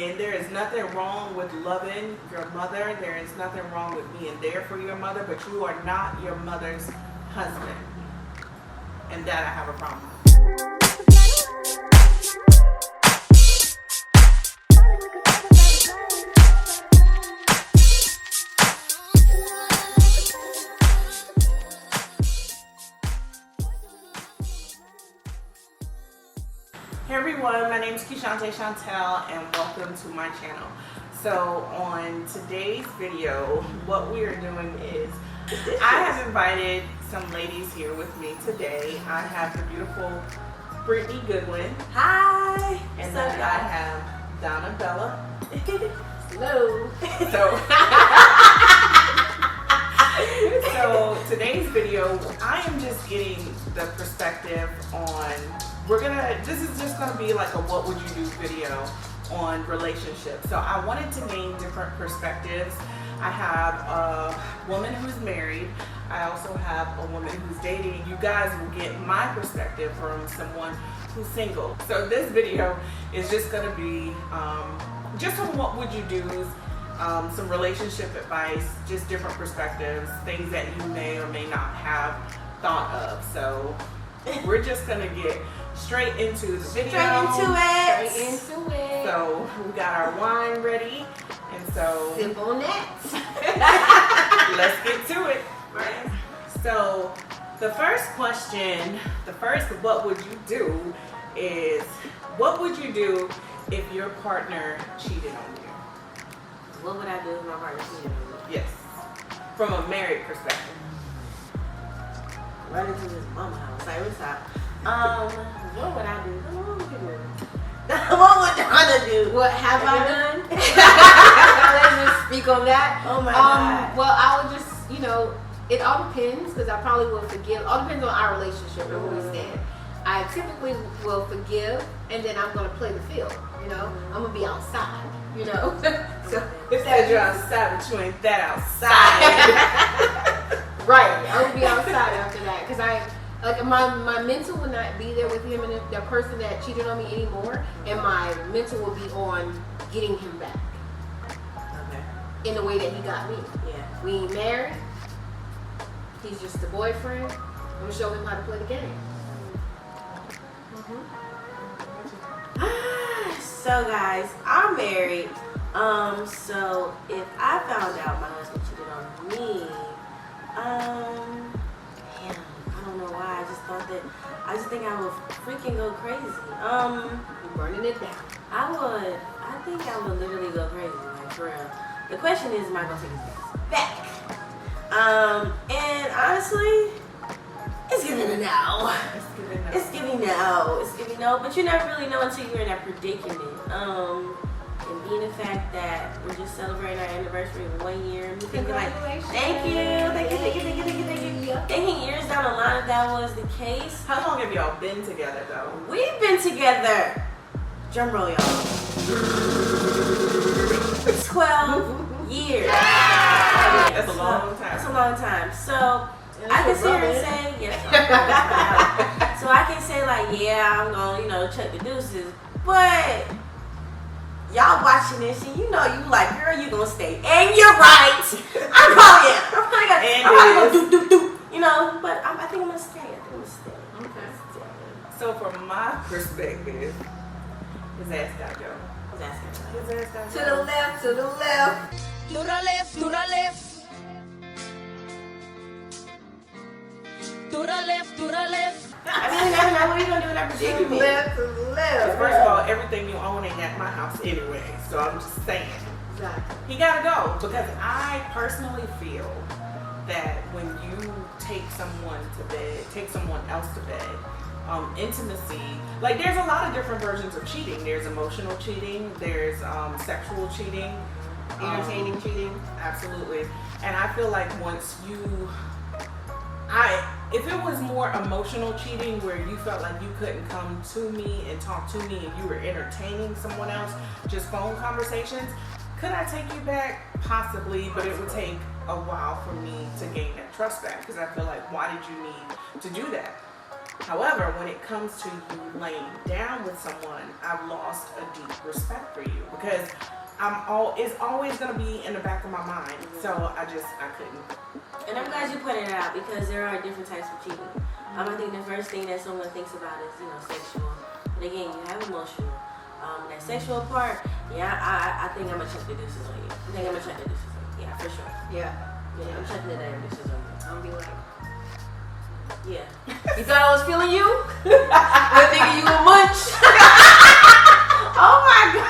And there is nothing wrong with loving your mother. There is nothing wrong with being there for your mother, but you are not your mother's husband. And that I have a problem with. Hey everyone, my name is Keshante Chantel and welcome to my channel. So on today's video, what we are doing is I have invited some ladies here with me today. I have the beautiful Brittany Goodwin. Hi. And then I have Donna Bella. Hello. So today's video, I am just getting the perspective on, this is just gonna be like a what would you do video on relationships. So I wanted to gain different perspectives. I have a woman who's married. I also have a woman who's dating. You guys will get my perspective from someone who's single. So this video is just gonna be just on what would you do, some relationship advice, just different perspectives, things that you may or may not have thought of. So we're just gonna get straight into the video. Straight into it. So we got our wine ready, and so sip on that. let's get to it. Right. So the first question, what would you do is, what would you do if your partner cheated on you? What would I do if my partner cheated on me? Yes. From a married perspective. Run into his mama house. Like, what's up? What would I do? What would you do? What would Donna do? What have I done? Let's just speak on that. Oh my God. Well, I would just, it all depends, because I probably will forgive. All depends on our relationship and where we stand. I typically will forgive, and then I'm going to play the field. I'm going to be outside. So if that you're outside, but you ain't that outside. Right, I would be outside after that, because my mental would not be there with him and the person that cheated on me anymore, and my mental will be on getting him back. Okay. In the way that he got me. Yeah. We ain't married. He's just a boyfriend. I'm gonna show him how to play the game. So guys, I'm married. So if I found out my husband cheated on me, damn, I don't know why. I just think I would freaking go crazy. You're burning it down. I think I would literally go crazy, like for real. The question is, am I gonna take his ass back? And honestly, it's giving a no. It's giving no, but you never really know until you're in that predicament. And being the fact that we're just celebrating our anniversary of 1 year, and thinking like, thank you. Thinking years down the line if that was the case. How long have y'all been together though? We've been together, drum roll y'all, 12 years. That's a long time. That's a long time. So I can sit here and say, yes. So I can say like, yeah, I'm gonna, chuck the deuces, but y'all watching this and you like, girl, you gonna stay. And you're right. I probably am. I'm probably gonna do. But I think I'm gonna stay. Okay. So from my perspective, his ass gotta go. His ass gotta To the left, to the left. To the left, to the left. To the left, to the left. I mean, you never know what you're gonna do in that predicament. Left to the left. First of all, everything you own ain't at my house anyway, so I'm just saying. Exactly. He gotta go, because I personally feel that when you take someone else to bed, intimacy, like there's a lot of different versions of cheating. There's emotional cheating, there's sexual cheating, Entertaining cheating. Absolutely. And I feel like if it was more emotional cheating where you felt like you couldn't come to me and talk to me and you were entertaining someone else, just phone conversations, could I take you back? Possibly, but it would take a while for me to gain that trust back, because I feel like, why did you need to do that? However, when it comes to you laying down with someone, I've lost a deep respect for you because it's always gonna be in the back of my mind. So I couldn't. And I'm glad you pointed it out because there are different types of cheating. I think the first thing that someone thinks about is, sexual. But again, you have emotional. That sexual part, I think I'm gonna check the deuces on you. Yeah, for sure. Yeah. I'm checking the damn deuces on you. I'm be like, Yeah. you thought I was feeling you? I thinking you a munch. Oh my god!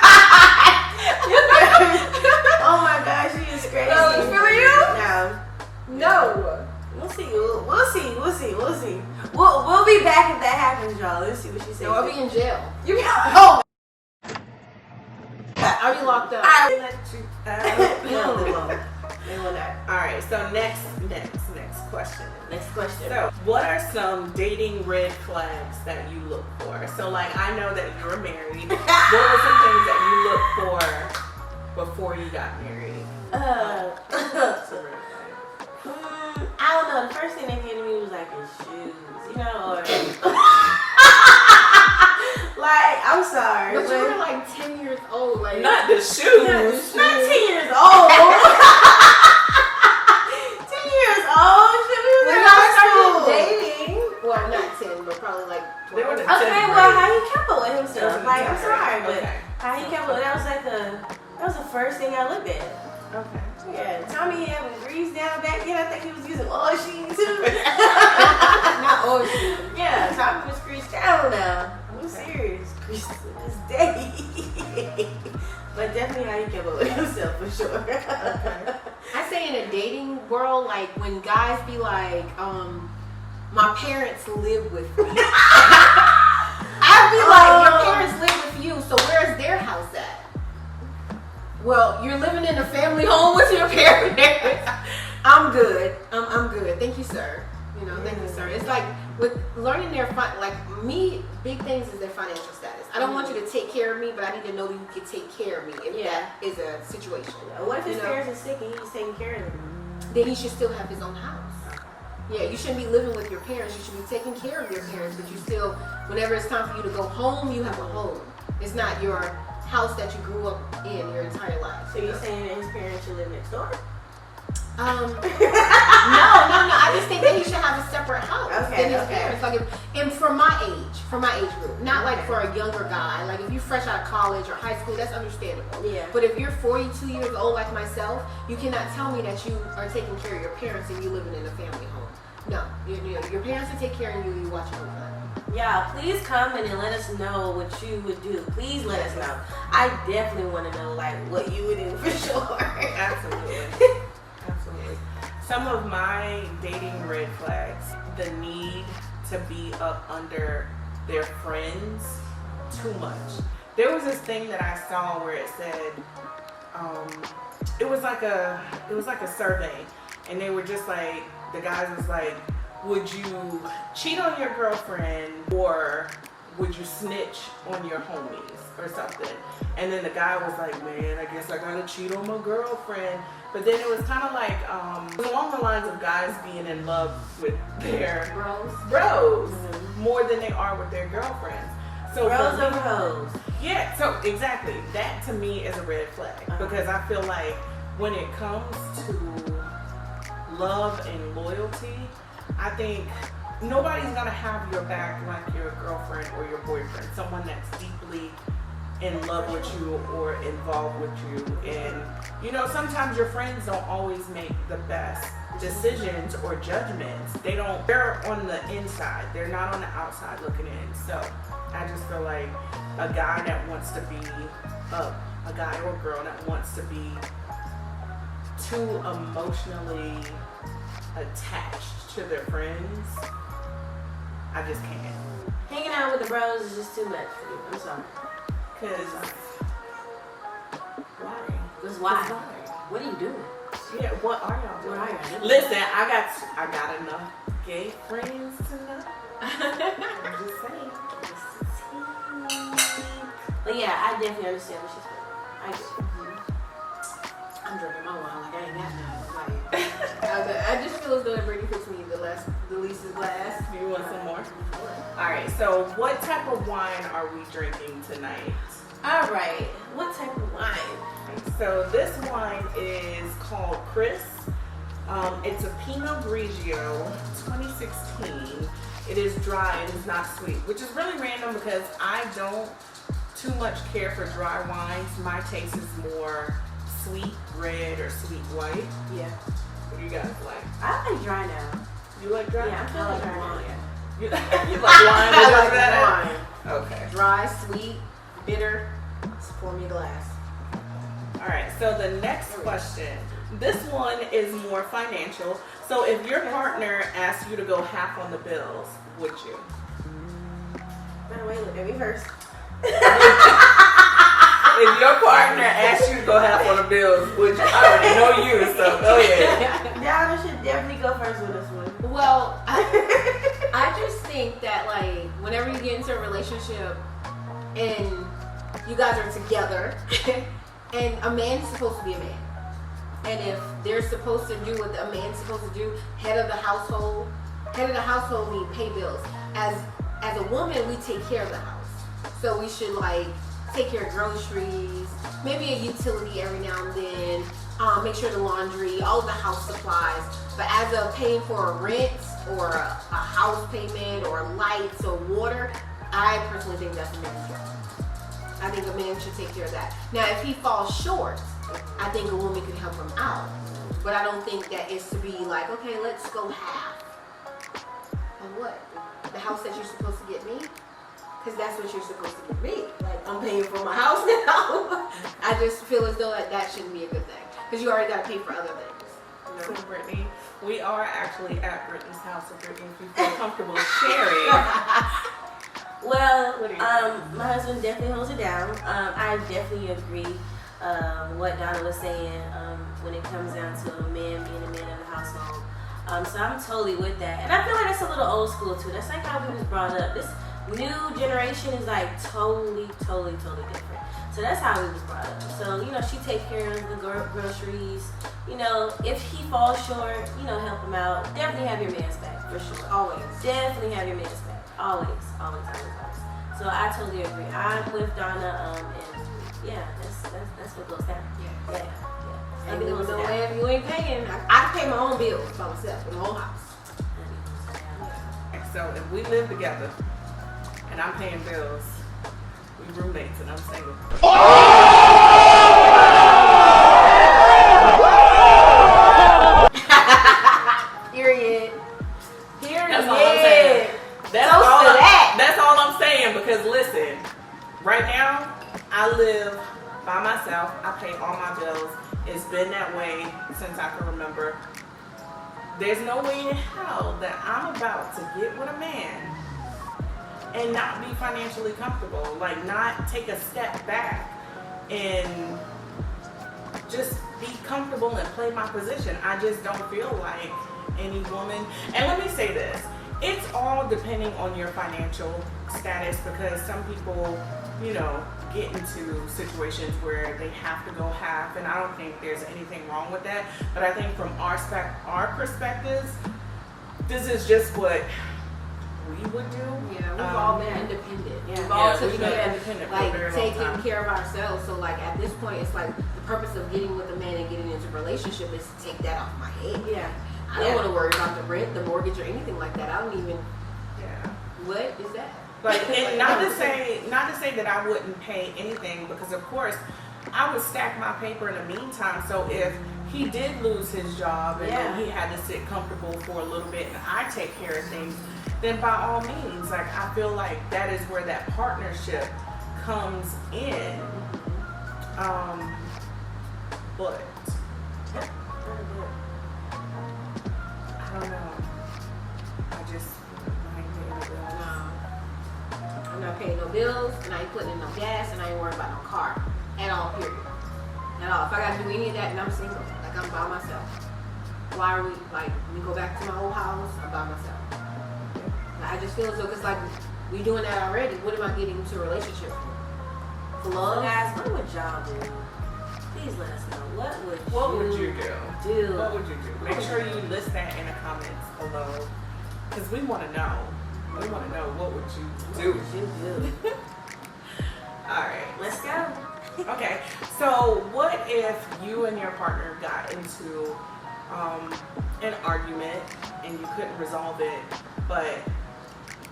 Oh my gosh, she is crazy. I was feeling you? No. No. We'll see. We'll be back if that happens, y'all. Let's see what she says. No, I'll be in jail. You be I'll be locked up. I let you. No, they won't. They will not. All right. So next question. Next question. So, what are some dating red flags that you look for? So, like, I know that you're married. What are some things that you look for before you got married? Some red flags. I don't know. The first thing that came to me was like his shoes, or like I'm sorry, But you were like 10 years old. Like, Not the shoes. not 10 years old. 10 years old. Shit, we was when in y'all high school. started dating, well, not 10, but probably like They were 12. the- Okay, well, how he kept up with himself? That was Like, I'm different. sorry, but Okay. how he kept up, that was the first thing I looked at. Okay. Yeah, Tommy had with grease down back then. I think he was using oil sheen too. Not old shit. Yeah, Tommy was greased down now. I'm serious, greased to this day. But definitely how he kept up with himself for sure. I say in a dating world, like when guys be like, my parents live with me. I'd be like, your parents live with you, so where's their house at? Well, you're living in a family home with your parents. I'm good. I'm good. Thank you, sir. Thank you, sir. It's like with learning big things is their financial status. I don't want you to take care of me, but I need to know that you can take care of me if that is a situation. What if his parents are sick and he's taking care of them? Then he should still have his own house. Yeah, you shouldn't be living with your parents. You should be taking care of your parents, but you still, whenever it's time for you to go home, you have a home. It's not your house that you grew up in your entire life. So you're saying that his parents should live next door? No. I just think that he should have a separate house than his parents. Like, and for my age group, not like for a younger guy. Like if you're fresh out of college or high school, that's understandable. Yeah. But if you're 42 years old like myself, you cannot tell me that you are taking care of your parents and you living in a family home. No, your parents will take care of you. You watching over them. Yeah, please comment and let us know what you would do. Please let us know. I definitely want to know like what you would do for sure. Absolutely. Absolutely. Some of my dating red flags, the need to be up under their friends too much. There was this thing that I saw where it said, it was like a survey, and they were just like, the guys was like, would you cheat on your girlfriend or would you snitch on your homies or something? And then the guy was like, man, I guess I gotta cheat on my girlfriend. But then it was kind of like, it was along the lines of guys being in love with their bros more than they are with their girlfriends. So Bros over hoes. Yeah, so exactly. That to me is a red flag because I feel like when it comes to love and loyalty, I think nobody's gonna have your back like your girlfriend or your boyfriend, someone that's deeply in love with you or involved with you. And sometimes your friends don't always make the best decisions or judgments. They're on the inside, they're not on the outside looking in. So I just feel like a guy that wants to be a guy or a girl that wants to be too emotionally attached to their friends, I just can't. Hanging out with the bros is just too much for you. I'm sorry. Cause why? Because why? What are you doing? Yeah, what are y'all doing? What are y'all doing? Listen, I got enough gay friends to know. I'm just saying. But yeah, I definitely understand what she's saying. I do. I'm drinking my wine like I ain't got none. Like, I just feel as though it really puts me in the that's the Lisa's glass. You want some more? All right. So, what type of wine are we drinking tonight? All right. What type of wine? So this wine is called Chris. It's a Pinot Grigio 2016. It is dry and it's not sweet, which is really random because I don't too much care for dry wines. My taste is more sweet red or sweet white. Yeah. What do you guys like? I like dry now. You like dry? Yeah, I'm I feeling like dry now. wine. You, you like wine? I like that? wine. Okay. Dry, sweet, bitter. Just pour me a glass. All right, so the next question. This one is more financial. So if your partner asked you to go half on the bills, would you? By the way, look at me first. If your partner asked you to go half on the bills, would you? I already know you, so go ahead. Donna should definitely go first with this one. Well, I just think that like whenever you get into a relationship and you guys are together and a man's supposed to be a man. And if they're supposed to do what a man's supposed to do, head of the household means pay bills. As a woman, we take care of the house. So we should like take care of groceries, maybe a utility every now and then, make sure the laundry, all of the house supplies. But as of paying for a rent or a house payment or lights or water, I personally think that's a man's job. I think a man should take care of that. Now, if he falls short, I think a woman could help him out. But I don't think that it's to be like, okay, let's go half. Of what? The house that you're supposed to get me? Because that's what you're supposed to get me. Like, I'm paying for my house now. I just feel as though that shouldn't be a good thing. Because you already got to pay for other things. You know? So Brittany, we are actually at Brittany's house, so Brittany, if you feel comfortable sharing. Well, What do you my husband definitely holds it down. I definitely agree what Donna was saying when it comes down to a man being a man of the household. So I'm totally with that. And I feel like that's a little old school too. That's like how we was brought up. This new generation is like totally different. So that's how we was brought up. So, she takes care of the groceries. If he falls short, help him out. Definitely have your man's back, for sure. Always. Definitely have your man's back. Always. So I totally agree. I'm with Donna, and yeah, that's what goes down. Yeah. And then with no land, you ain't paying. I pay my own bills by myself in my own house. So if we live together and I'm paying bills, we roommates and I'm single. Period. That's all I'm saying. That's all I'm saying because listen, right now I live by myself. I pay all my bills. It's been that way since I can remember. There's no way in hell that I'm about to get with a man and not be financially comfortable. Like not take a step back and just be comfortable and play my position. I just don't feel like any woman. And let me say this. It's all depending on your financial status because some people, get into situations where they have to go half, and I don't think there's anything wrong with that. But I think from our perspectives, this is just what we would do. Yeah, we've all been independent. Yeah. We've all we've been independent for a like very long taking time. care of ourselves. So like at this point, it's like the purpose of getting with a man and getting into a relationship is to take that off my head. Yeah. I don't want to worry about the rent, the mortgage, or anything like that. I don't even. Yeah. What is that? Like, and not to say that I wouldn't pay anything because of course I would stack my paper in the meantime. So if he did lose his job and then he had to sit comfortable for a little bit and I take care of things, then by all means, like I feel like that is where that partnership comes in. But I don't know. I just I'm not paying no bills, and I ain't putting in no gas, and I ain't worried about no car at all. Period. At all. If I gotta do any of that, and I'm single, like I'm by myself. Why are we we go back to my old house? I'm by myself. I just feel as though it's like we doing that already. What am I getting into a relationship for? For love? So guys, what would y'all do? Please let us know. What would you do? What would you do? Make sure you list that in the comments below, because we want to know. We want to know, what would you do? What would you do? All right, let's go. Okay, so what if you and your partner got into an argument and you couldn't resolve it, but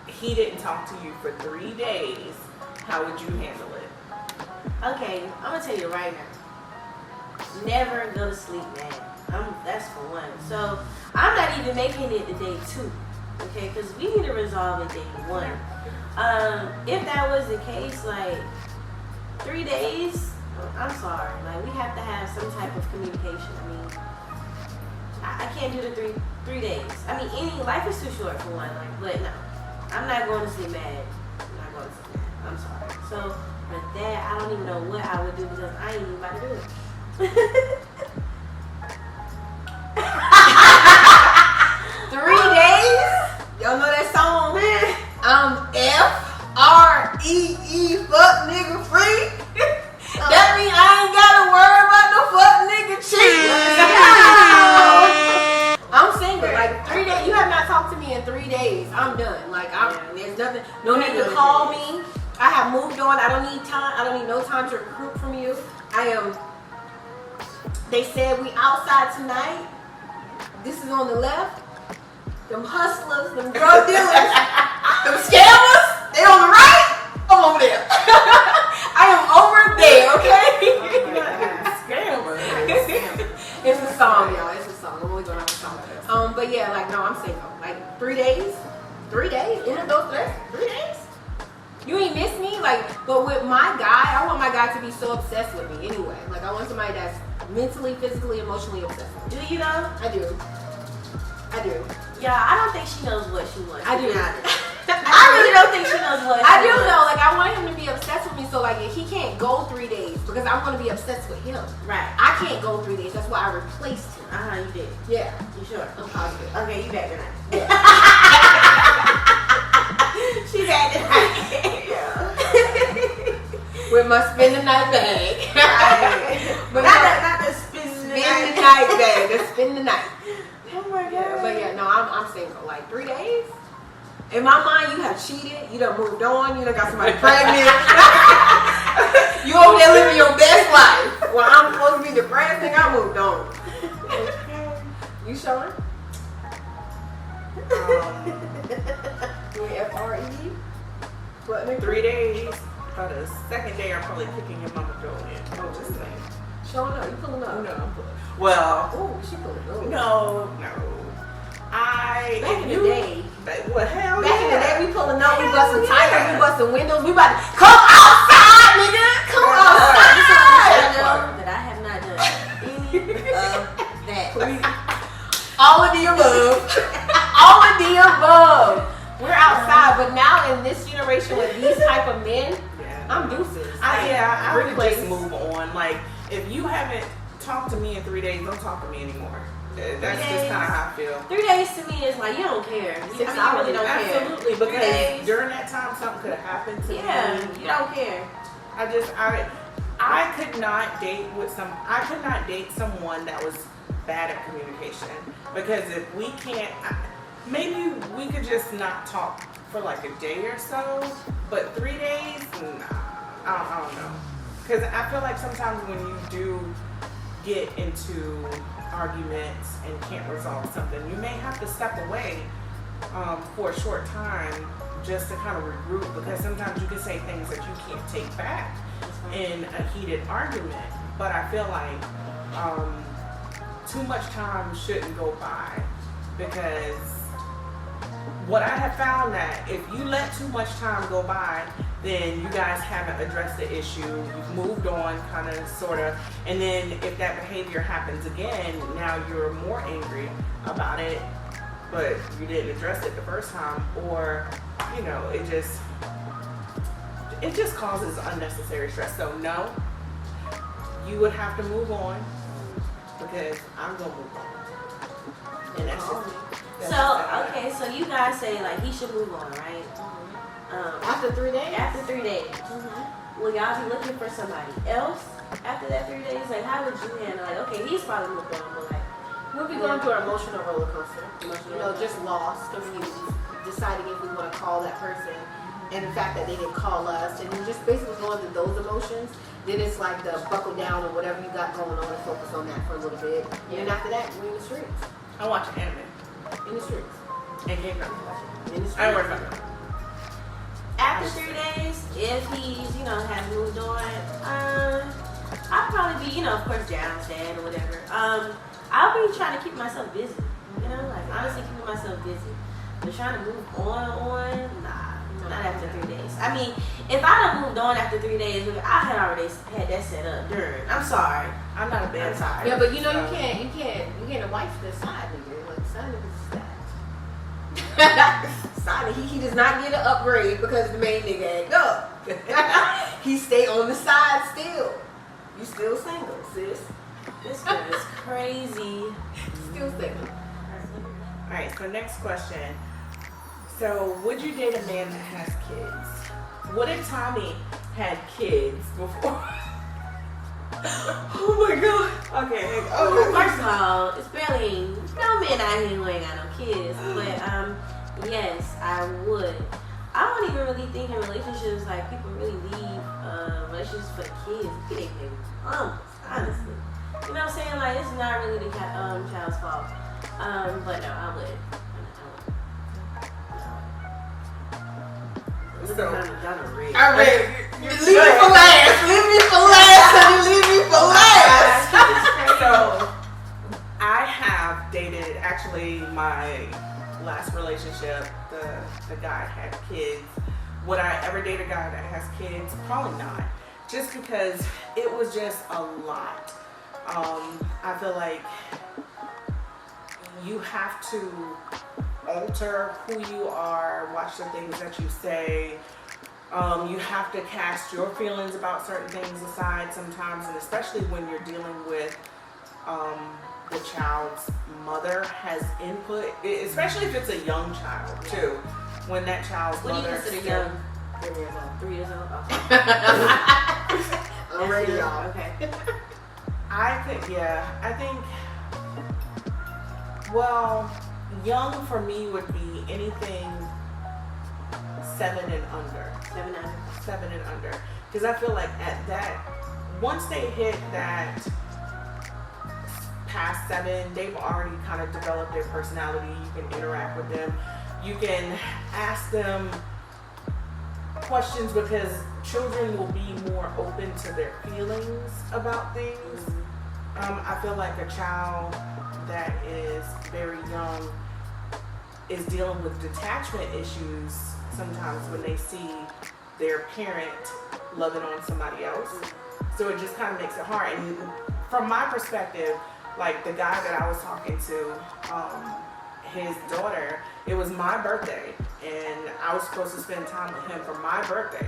he didn't talk to you for 3 days? How would you handle it? Okay, I'm gonna tell you right now. Never go to sleep mad. That's for one. So I'm not even making it to day 2. Okay, because we need to resolve it day 1. If that was the case, like 3 days, I'm sorry. Like, we have to have some type of communication. I mean, I can't do the three days. I mean, life is too short for one. Like, but no, I'm not going to sleep mad. I'm not going to sleep mad. I'm sorry. So for that, I don't even know what I would do because I ain't even about to do it. 3 days? Y'all know that song? I'm F-R-E-E, fuck nigga free. That means I ain't gotta worry about no fuck nigga cheat. I'm single. Like 3 days. You have not talked to me in 3 days. I'm done. Like there's nothing. No need to call me. I have moved on. I don't need time. I don't need no time to recruit from you. They said we outside tonight. This is on the left. Them hustlers, them drug dealers, them scammers, they on the right. I'm over there. I am over there, okay? Scammers. It's a song, y'all. It's a song. I'm only going off a song. But yeah, like, no, I'm single. Like 3 days. 3 days? In those 3 days? You ain't miss me? Like, but with my guy, I want my guy to be so obsessed with me anyway. Like, I want somebody that's mentally, physically, emotionally obsessed with me. Do you know? I do. Yeah, I don't think she knows what she wants. I do. I really don't think she knows what she I do wants. though. Like, I want him to be obsessed with me. So like, he can't go 3 days because I'm going to be obsessed with him. Right. I can't go 3 days. That's why I replaced him. You did. Yeah. You sure? I'm positive. Okay, you back tonight. She back tonight. With my spend the night bag. But not the spend the night bag. The spend the night. Oh my god. Yeah, but yeah, no, I'm single. Like 3 days. In my mind, you have cheated. You done moved on. You done got somebody pregnant. You over there living your best life. Well, I'm supposed to be depressed. Nigga, I moved on. You showing? You F-R-E? What, nigga? 3 days. By the second day, I'm probably kicking your mama door in. Oh, just saying. Showing up. You pulling up? No, I'm pulling. Well, Ooh, she pulling up. no. Back in the day. Well, hell Back in the day, we pulling up, we busting Hell tires, yeah. we busting windows, we about to come outside, nigga! Come outside! That I have not done any of that. All of the above. All of the above. We're outside, but now in this generation with these type of men, I'm deuces. I would Replace. just move on. Like, if you haven't talked to me in 3 days, don't talk to me anymore. That's just kind of how I feel. 3 days to me is like, you don't care. You really don't care. Absolutely, because during that time, something could have happened to me. You don't care. I could not date someone that was bad at communication, because if we can't, maybe we could just not talk for like a day or so, but 3 days, nah, I don't know. Because I feel like sometimes when you do get into arguments and can't resolve something, you may have to step away for a short time just to kind of regroup, because sometimes you can say things that you can't take back in a heated argument. But I feel like too much time shouldn't go by, because what I have found that if you let too much time go by, then you guys haven't addressed the issue, you've moved on, kind of, sort of, and then if that behavior happens again, now you're more angry about it, but you didn't address it the first time, or, you know, it just causes unnecessary stress. So no, you would have to move on, because I'm gonna move on, and that's just me. Okay, so you guys say like he should move on, right? After 3 days? After 3 days. Will y'all be looking for somebody else? after that 3 days? Like, how would you handle? Like, okay, he's probably moved on, but like, We'll be going through an emotional roller coaster. You know, just lost, confused, deciding if we want to call that person, and the fact that they didn't call us, and then just basically going through those emotions. Then it's like the buckle down or whatever you got going on and focus on that for a little bit. And then after that, we're in the streets. I watch anime. In the streets. And K-drama. In the streets. I work on it. after 3 days, if he's, has moved on, I'll probably be, of course, down, sad, or whatever. I'll be trying to keep myself busy. Honestly keeping myself busy. But trying to move on, nah, not after 3 days. I mean, if I'd have moved on after 3 days, I had already had that set up during. I'm sorry. I'm not a bad side. Yeah, but you can't wife the side nigga. Like, side nigga's that. Side he does not get an upgrade because the main nigga ain't up. He stay on the side still. You still single, sis. This girl is crazy. Still single. All right, so next question. So, would you date a man that has kids? What if Tommy had kids before? Oh my god. Okay. First of all, it's barely no man out here who ain't got no kids. But yes, I would. I don't even really think in relationships like people really leave relationships for the kids. They honestly. You know what I'm saying? Like, it's not really the child's fault. But no, I would. So, I read. Leave me for last. Leave me for last. Honey. Leave me for last. So, I have dated, actually, my last relationship, the guy had kids. Would I ever date a guy that has kids? Probably not. Just because it was just a lot. I feel like you have to alter who you are, watch the things that you say. You have to cast your feelings about certain things aside sometimes, and especially when you're dealing with the child's mother has input, especially if it's a young child too. When that child's What do mother you consider still, young? 3 years old. Okay. Already, y'all. Okay. I think, well, young for me would be anything 7 and under. 7 and under. Because I feel like at that, once they hit that past 7, they've already kind of developed their personality. You can interact with them. You can ask them questions because children will be more open to their feelings about things. I feel like a child that is very young is dealing with detachment issues sometimes when they see their parent loving on somebody else. So it just kind of makes it hard. And from my perspective, like the guy that I was talking to, his daughter, it was my birthday and I was supposed to spend time with him for my birthday,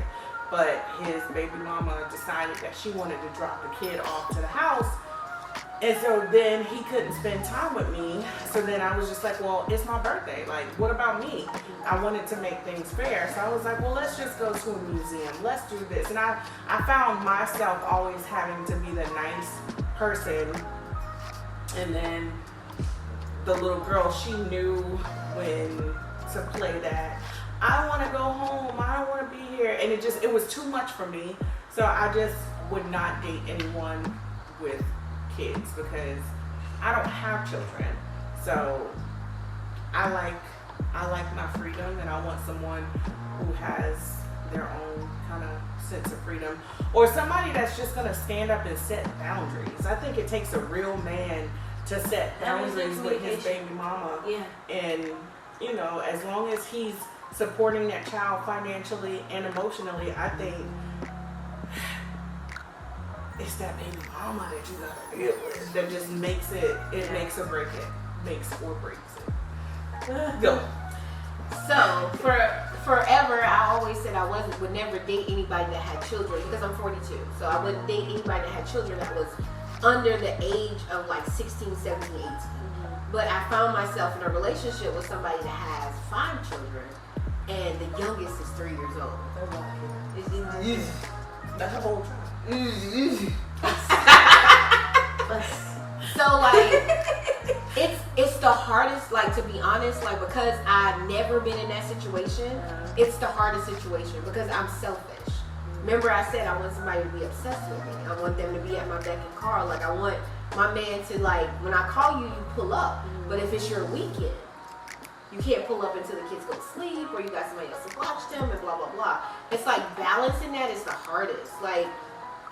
but his baby mama decided that she wanted to drop the kid off to the house, and so then he couldn't spend time with me. So then I was just like, well, it's my birthday, like what about me? I wanted to make things fair, so I was like, well, let's just go to a museum, let's do this. And I found myself always having to be the nice person, and then the little girl, she knew when to play that I want to go home, I don't want to be here, and it was too much for me. So I just would not date anyone with kids because I don't have children. So I like my freedom, and I want someone who has their own kind of sense of freedom, or somebody that's just gonna stand up and set boundaries. I think it takes a real man to set boundaries with his baby mama. Yeah. And as long as he's supporting that child financially and emotionally, I think it's that baby mama that you gotta deal with that just makes it makes or break it. Makes or breaks it. Go. So forever, I always said I would never date anybody that had children because I'm 42. So I wouldn't date anybody that had children that was under the age of like 16, 17, 18. But I found myself in a relationship with somebody that has 5 children, and the youngest is 3 years old. That's a whole child. So like, it's the hardest. Like, to be honest, like, because I've never been in that situation, it's the hardest situation because I'm selfish. Remember, I said I want somebody to be obsessed with me. I want them to be at my beck and call. Like, I want my man to, like, when I call you, you pull up. But if it's your weekend, you can't pull up until the kids go to sleep or you got somebody else to watch them and blah, blah, blah. It's like balancing that is the hardest. Like,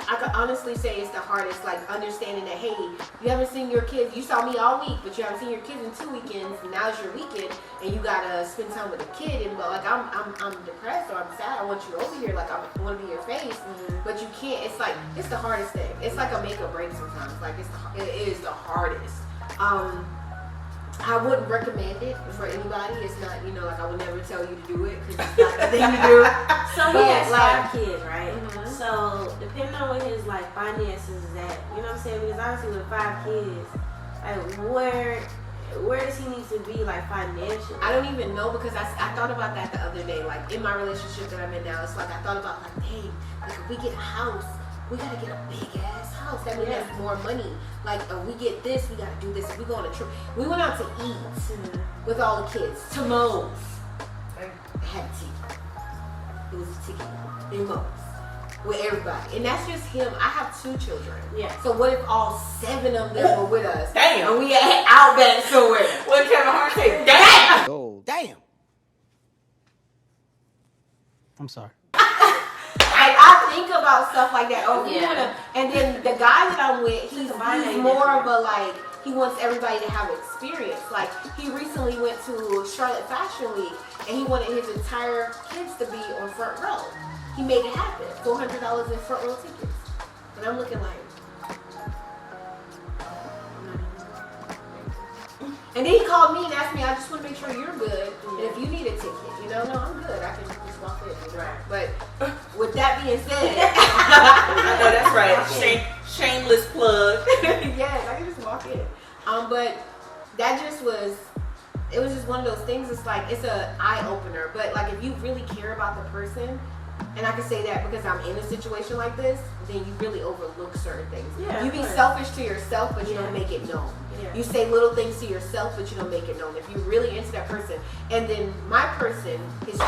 I could honestly say it's the hardest, like understanding that, hey, you haven't seen your kids, you saw me all week, but you haven't seen your kids in 2 weekends, and now it's your weekend, and you gotta spend time with a kid, and like, I'm depressed or I'm sad, I want you over here, like, I want to be your face, but you can't. It's like, it's the hardest thing. It's like a make or break sometimes. Like, it is the hardest. I wouldn't recommend it for anybody. It's not, you know, like, I would never tell you to do it because it's not the thing to do. So he has like, 5 kids, right? So depending on what his like finances is at, you know what I'm saying? Because obviously with 5 kids, like where does he need to be like financially? I don't even know because I thought about that the other day. Like, in my relationship that I'm in now, it's like I thought about, like, hey, like, if we get a house, we gotta get a big ass house. That means that's more money. Like, we get this, we gotta do this. If we go on a trip, we went out to eat with all the kids to Moe's. I had tea. It was a ticket in Moe's with everybody, and that's just him. I have 2 children. Yeah. So what if all 7 of them were with us? Damn. And we at Outback somewhere. What Kevin Hart said? Damn. Oh, damn. I'm sorry. I think about stuff like that. Oh, yeah. And then the guy that I'm with, he's more of a, like, he wants everybody to have experience. Like, he recently went to Charlotte Fashion Week, and he wanted his entire kids to be on front row. He made it happen. $400 in front row tickets. And I'm looking like, and then he called me and asked me, I just want to make sure you're good. And if you need a ticket, you know, no, I'm good. I can just walk in. You know? But with that being said, I know that's right. Shameless plug. Yes, I can just walk in. But that just was, it was just one of those things. It's like, it's an eye opener. But like, if you really care about the person, and I can say that because I'm in a situation like this, then you really overlook certain things. Yeah, you be selfish to yourself, but you don't make it known. Yeah. You say little things to yourself, but you don't make it known. If you're really into that person, and then my person, his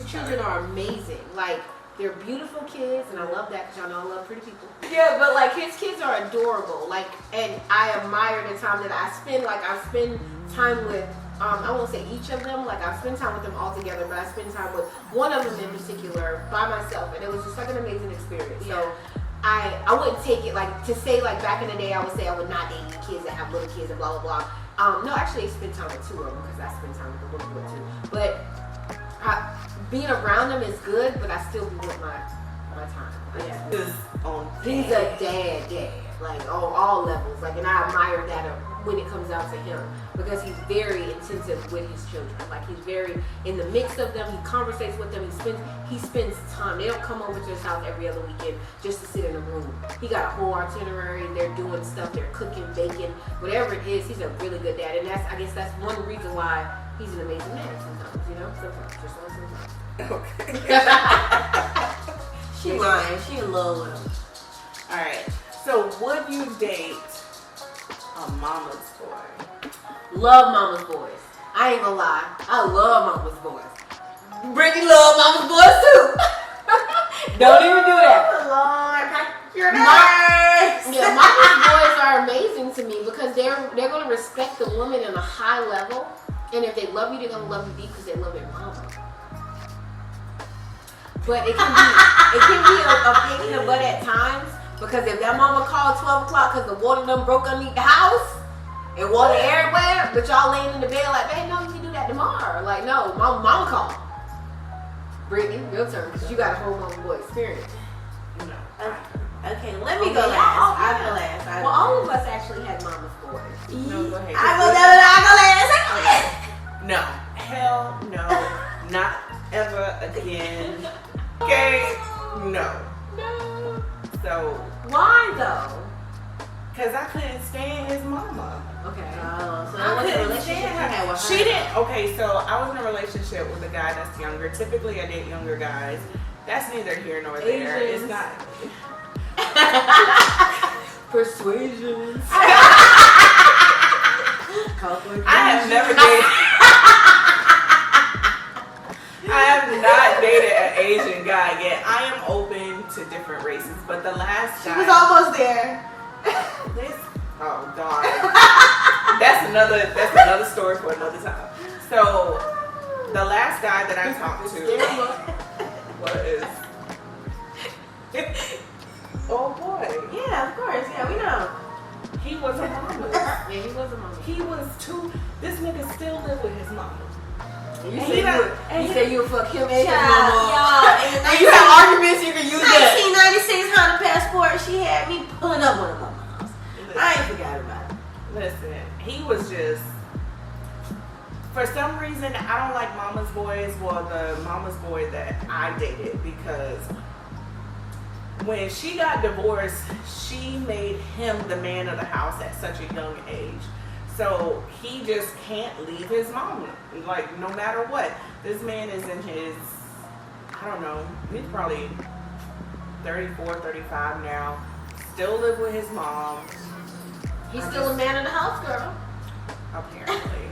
children are amazing. Like, they're beautiful kids, and I love that because y'all know I love pretty people. Yeah, but like, his kids are adorable. Like, and I admire the time that I spend. Like, I spend time with. I won't say each of them, like, I spend time with them all together, but I spend time with one of them in particular by myself, and it was just like an amazing experience. Yeah. So I wouldn't take it, like, to say, like, back in the day, I would say I would not date kids that have little kids and blah, blah, blah. No, actually, I spend time with 2 of them because I spend time with the little boy too. But being around them is good, but I still be with my time. He's a dad, like, on all levels. Like, and I admire that when it comes out to him because he's very intensive with his children. Like, he's very in the mix of them. He conversates with them. He spends time. They don't come over to his house every other weekend just to sit in a room. He got a whole itinerary. They're doing stuff. They're cooking, baking, whatever it is. He's a really good dad, and I guess that's one reason why he's an amazing man. Sometimes, you know, sometimes, just sometimes. Okay. She lying. She in love with him. All right. So, would you date a mama's boy? Love mama's boys. I ain't gonna lie. I love mama's boys. Brittany love mama's boys too. Don't even do that. Mama's boys are amazing to me because they're gonna respect the woman on a high level, and if they love you, they're gonna love you deep because they love their mama. But it can be a pain in the butt at times because if that mama called 12 o'clock because the water done broke underneath the house and water everywhere, but y'all laying in the bed like, babe, no, you can do that tomorrow. Like, no, mama called. Brittany, your turn because you got a whole mama boy experience. Okay, let me go last. I'll go last. Well, all of us actually had mama's boys. No, go ahead. I'll go last. No. Hell no. Not ever again. Okay? No. So. Why though? Because I couldn't stand his mama. Okay. So I couldn't stand her. She didn't. Okay, so I was in a relationship with a guy that's younger. Typically, I date younger guys. That's neither here nor there. Asians. It's not. Persuasion. I have never dated. I have not dated an Asian guy yet. I am open to different races, but the last guy. She was almost there. Oh God. That's another story for another time. So the last guy that I talked to was. Oh boy. Yeah, of course. Yeah, we know. He was a mama. Yeah, he was a mama. He was too. This nigga still live with his mama. And you say you would fuck him and his Child, mama. y'all, And you have arguments, you can use that. 1996 Honda Passport, she had me pulling up one of my moms. I ain't forgot about it. Listen, he was just. For some reason, I don't like mama's boys. Well, the mama's boy that I dated, because when she got divorced, she made him the man of the house at such a young age. So he just can't leave his mom, like, no matter what. This man is in his, I don't know, he's probably 34, 35 now. Still live with his mom. He's still a man in the house, girl. Apparently.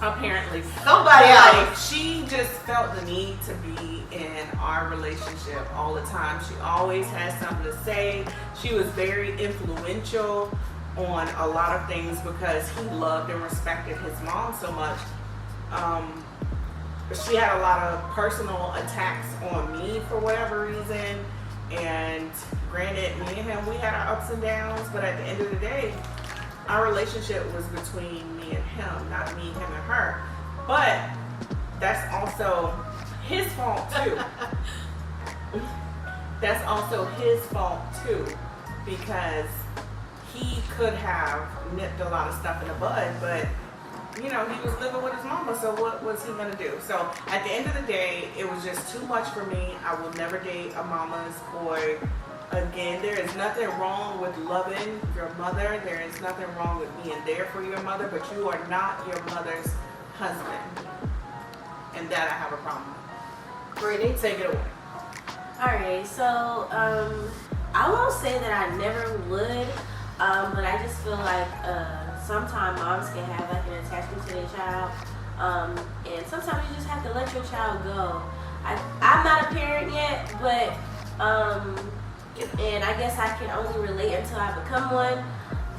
Apparently. Somebody Like, else. she just felt the need to be in our relationship all the time. She always had something to say. She was very influential on a lot of things because he loved and respected his mom so much. She had a lot of personal attacks on me for whatever reason. And granted, me and him, we had our ups and downs, but at the end of the day, our relationship was between me and him, not me, him, and her. But that's also his fault too. That's also his fault too, because he could have nipped a lot of stuff in the bud, but you know, he was living with his mama, so what was he gonna do? So at the end of the day, it was just too much for me. I will never date a mama's boy again. There is nothing wrong with loving your mother. There is nothing wrong with being there for your mother, but you are not your mother's husband. And that I have a problem with. Brittany, take it away. Alright, so I won't say that I never would, but I just feel like sometimes moms can have like an attachment to their child, and sometimes you just have to let your child go. I'm not a parent yet, but and I guess I can only relate until I become one.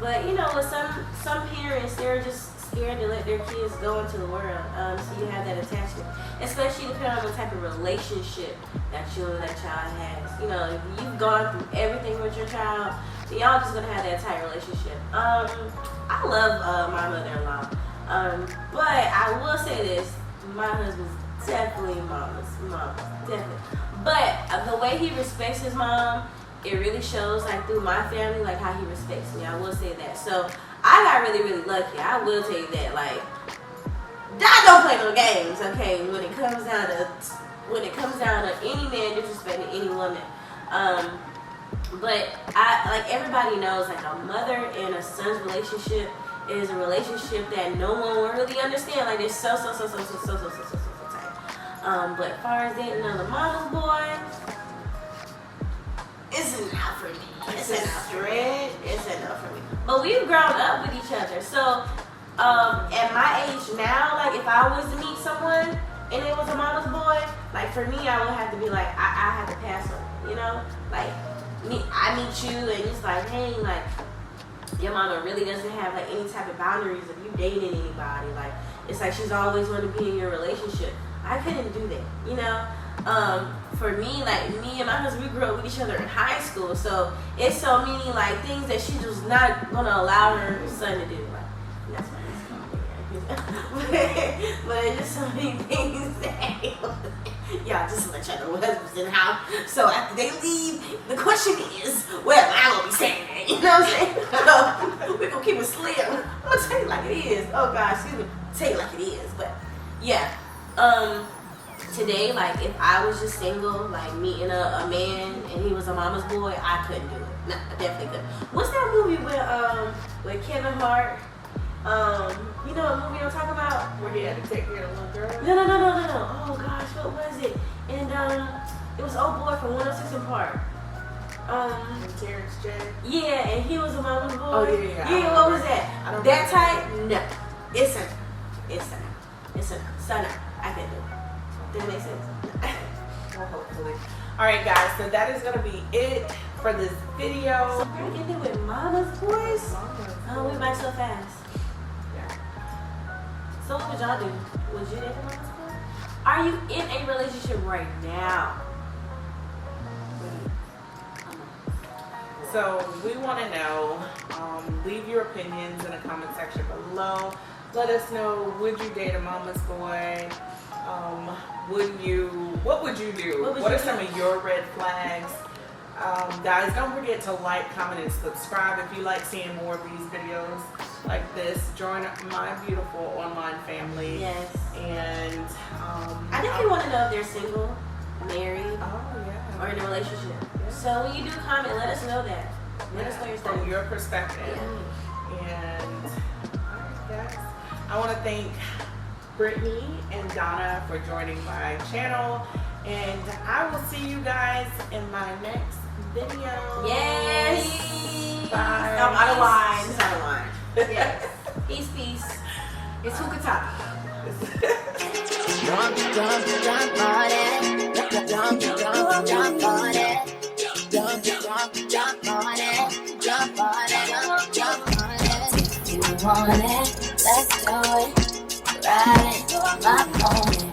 But you know, with some parents, they're just scared to let their kids go into the world. So you have that attachment, especially depending on what type of relationship that you and that child has. You know, if you've gone through everything with your child, then y'all just gonna have that tight relationship. I love my mother-in-law, but I will say this: my husband's definitely mama's, definitely. But the way he respects his mom, it really shows like through my family, like how he respects me. I will say that. So I got really, really lucky. I will tell you that. Like, I don't play no games, okay? When it comes down to any man disrespecting any woman. But like everybody knows, like a mother and a son's relationship is a relationship that no one will really understand. Like it's so tight. But as far as dating another mama's boy, it's enough for me. It's enough for me. But we've grown up with each other. So at my age now, like if I was to meet someone and it was a mama's boy, like for me, I would have to be like, I have to pass on it, you know? Like I meet you and it's like, hey, like your mama really doesn't have like any type of boundaries of you dating anybody. Like it's like she's always going to be in your relationship. I couldn't do that, you know? For me, like me and my husband, we grew up with each other in high school, so it's so many like things that she was not gonna allow her son to do. Like that's why he's coming here. But it's just so many things that y'all just let y'all know what husband's in the house. So after they leave, the question is, well, I'm gonna be saying that, you know what I'm saying? So we're gonna keep it slim. I'm gonna tell you like it is. Oh God, excuse me, tell you like it is. But yeah, today, like if I was just single, like meeting a man and he was a mama's boy, I couldn't do it. No, I definitely couldn't. What's that movie with Kevin Hart? You know what movie I'm talking about? Where he had to take care of the little girl? No. Oh gosh, what was it? And it was old boy from 106 in Park. And Terrence J. Yeah, and he was a mama's boy. Oh, yeah. Yeah, what was that? I don't That remember. type? No. It's a son. I can do it. Does it make sense? Well, hopefully. All right, guys. So that is gonna be it for this video. So breaking it with mama's boys? Oh, we might so fast. Yeah. So what would y'all do? Would you date a mama's boy? Are you in a relationship right now? So we want to know. Leave your opinions in the comment section below. Let us know. Would you date a mama's boy? What would you do? What are some of your red flags? Guys, don't forget to like, comment, and subscribe if you like seeing more of these videos like this. Join my beautiful online family. Yes. And I definitely want to know if they're single, married, oh yeah, or in a relationship. Yeah. So when you do comment, let us know that. Let us know your from story. your perspective. And alright, guys, I want to thank Brittany and Donna for joining my channel, and I will see you guys in my next video. Yes. Bye. I'm out of line. It's out of line. Yes. Peace. It's hookah time. Jump on it. Jump on it. Jump on it. Jump on it. If you want it, let's do it. Ride it, my pony.